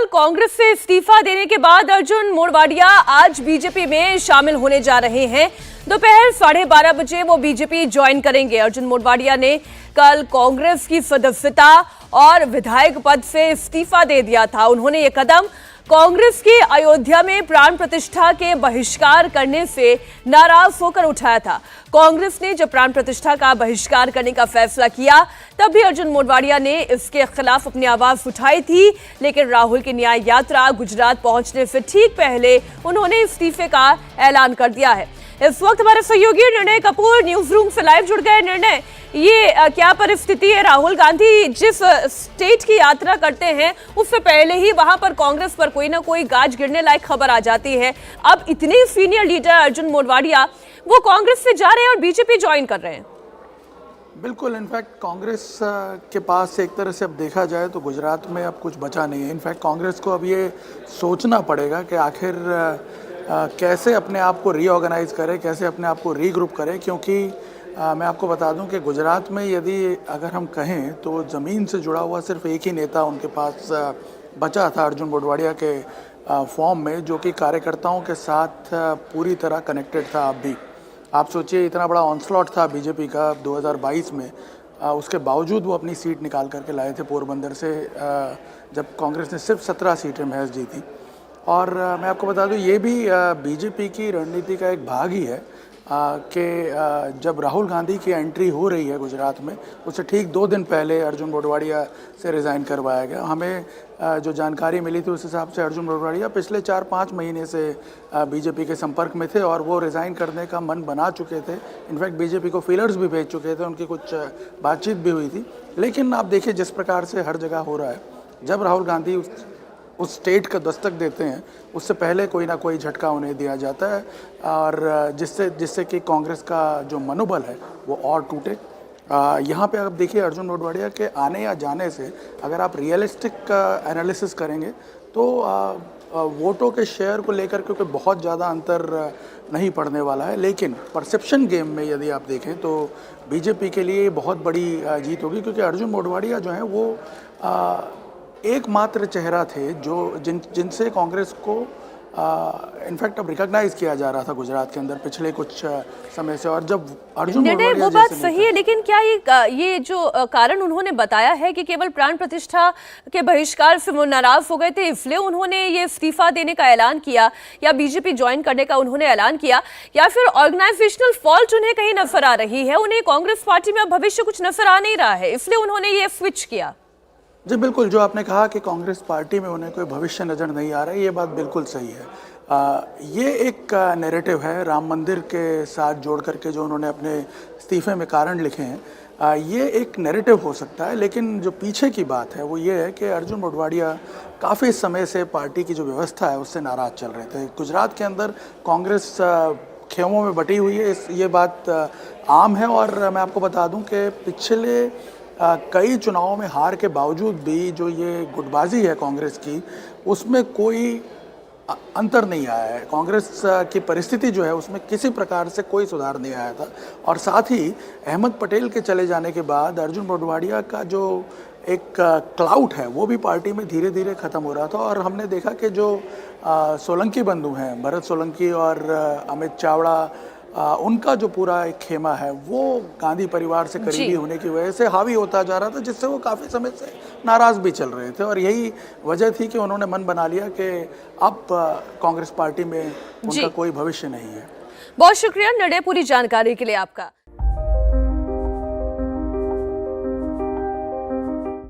कल कांग्रेस से इस्तीफा देने के बाद अर्जुन मोढवाडिया आज बीजेपी में शामिल होने जा रहे हैं। दोपहर 12:30 बजे वो बीजेपी ज्वाइन करेंगे। अर्जुन मोढवाडिया ने कल कांग्रेस की सदस्यता और विधायक पद से इस्तीफा दे दिया था। उन्होंने ये कदम कांग्रेस की अयोध्या में प्राण प्रतिष्ठा के बहिष्कार करने से नाराज होकर उठाया था। कांग्रेस ने जब प्राण प्रतिष्ठा का बहिष्कार करने का फैसला किया तब भी अर्जुन मोढवाडिया ने इसके खिलाफ अपनी आवाज उठाई थी, लेकिन राहुल की न्याय यात्रा गुजरात पहुंचने से ठीक पहले उन्होंने इस्तीफे का ऐलान कर दिया है। इस वक्त हमारे सहयोगी निर्णय कपूर न्यूज रूम से लाइव जुड़ गए। निर्णय, ये क्या परिस्थिति है? राहुल गांधी जिस स्टेट की यात्रा करते हैं उससे पहले ही वहां पर कांग्रेस पर कोई ना कोई गाज गिरने लायक खबर आ जाती है। अब इतने सीनियर लीडर अर्जुन मोढवाडिया वो कांग्रेस से जा रहे हैं और बीजेपी ज्वाइन कर रहे हैं। बिल्कुल, इनफैक्ट कांग्रेस के पास एक तरह से अब देखा जाए तो गुजरात में अब कुछ बचा नहीं है। इनफैक्ट कांग्रेस को अब ये सोचना पड़ेगा कि आखिर कैसे अपने आप को रीऑर्गेनाइज करे, कैसे अपने आप को रीग्रुप करे, क्योंकि मैं आपको बता दूं कि गुजरात में यदि अगर हम कहें तो ज़मीन से जुड़ा हुआ सिर्फ एक ही नेता उनके पास बचा था अर्जुन मोढवाडिया के फॉर्म में, जो कि कार्यकर्ताओं के साथ पूरी तरह कनेक्टेड था। अब भी आप सोचिए, इतना बड़ा ऑनस्लॉट था बीजेपी का 2022 में, उसके बावजूद वो अपनी सीट निकाल करके लाए थे पोरबंदर से, जब कांग्रेस ने सिर्फ 17 सीटें महज जीती। और मैं आपको बता दूं, ये भी बीजेपी की रणनीति का एक भाग ही है कि जब राहुल गांधी की एंट्री हो रही है गुजरात में, उससे ठीक 2 दिन पहले अर्जुन मोढवाडिया से रिज़ाइन करवाया गया। हमें जो जानकारी मिली थी उस हिसाब से अर्जुन मोढवाडिया पिछले 4-5 महीने से बीजेपी के संपर्क में थे और वो रिज़ाइन करने का मन बना चुके थे। इनफैक्ट बीजेपी को फीलर्स भी भेज चुके थे, उनकी कुछ बातचीत भी हुई थी। लेकिन आप देखिए जिस प्रकार से हर जगह हो रहा है, जब राहुल गांधी उस स्टेट का दस्तक देते हैं उससे पहले कोई ना कोई झटका उन्हें दिया जाता है, और जिससे कि कांग्रेस का जो मनोबल है वो और टूटे। यहाँ पे आप देखिए अर्जुन मोढवाडिया के आने या जाने से अगर आप रियलिस्टिक एनालिसिस करेंगे तो वोटों के शेयर को लेकर क्योंकि बहुत ज़्यादा अंतर नहीं पड़ने वाला है, लेकिन परसेप्शन गेम में यदि आप देखें तो बीजेपी के लिए बहुत बड़ी जीत होगी, क्योंकि अर्जुन मोढवाडिया जो है वो एकमात्र चेहरा थे जो जिनसे कांग्रेस को इनफैक्ट अब रिकॉग्नाइज किया जा रहा था गुजरात के अंदर पिछले कुछ समय से। और जब अर्जुन मोढवाडिया, वो बात सही है, लेकिन क्या ये जो कारण उन्होंने बताया है कि केवल प्राण प्रतिष्ठा के बहिष्कार से वो नाराज हो गए थे इसलिए उन्होंने ये इस्तीफा देने का ऐलान किया, या बीजेपी ज्वाइन करने का उन्होंने ऐलान किया, या फिर ऑर्गेनाइजेशनल फॉल्ट उन्हें कहीं नजर आ रही है, उन्हें कांग्रेस पार्टी में अब भविष्य कुछ नजर आ नहीं रहा है इसलिए उन्होंने ये स्विच किया? जी बिल्कुल, जो आपने कहा कि कांग्रेस पार्टी में उन्हें कोई भविष्य नज़र नहीं आ रहा है, ये बात बिल्कुल सही है। ये एक नैरेटिव है राम मंदिर के साथ जोड़ करके जो उन्होंने अपने इस्तीफे में कारण लिखे हैं, ये एक नैरेटिव हो सकता है, लेकिन जो पीछे की बात है वो ये है कि अर्जुन मोढवाडिया काफ़ी समय से पार्टी की जो व्यवस्था है उससे नाराज़ चल रहे थे। गुजरात के अंदर कांग्रेस खेमों में बटी हुई है, ये बात आम है। और मैं आपको बता दूं कि पिछले कई चुनावों में हार के बावजूद भी जो ये गुटबाजी है कांग्रेस की, उसमें कोई अंतर नहीं आया है। कांग्रेस की परिस्थिति जो है उसमें किसी प्रकार से कोई सुधार नहीं आया था। और साथ ही अहमद पटेल के चले जाने के बाद अर्जुन मोढवाडिया का जो एक क्लाउट है वो भी पार्टी में धीरे धीरे ख़त्म हो रहा था। और हमने देखा कि जो सोलंकी बंधु हैं, भरत सोलंकी और अमित चावड़ा, उनका जो पूरा एक खेमा है वो गांधी परिवार से करीबी होने की वजह से हावी होता जा रहा था, जिससे वो काफ़ी समय से नाराज़ भी चल रहे थे। और यही वजह थी कि उन्होंने मन बना लिया कि अब कांग्रेस पार्टी में उनका कोई भविष्य नहीं है। बहुत शुक्रिया निर्णय, पूरी जानकारी के लिए आपका।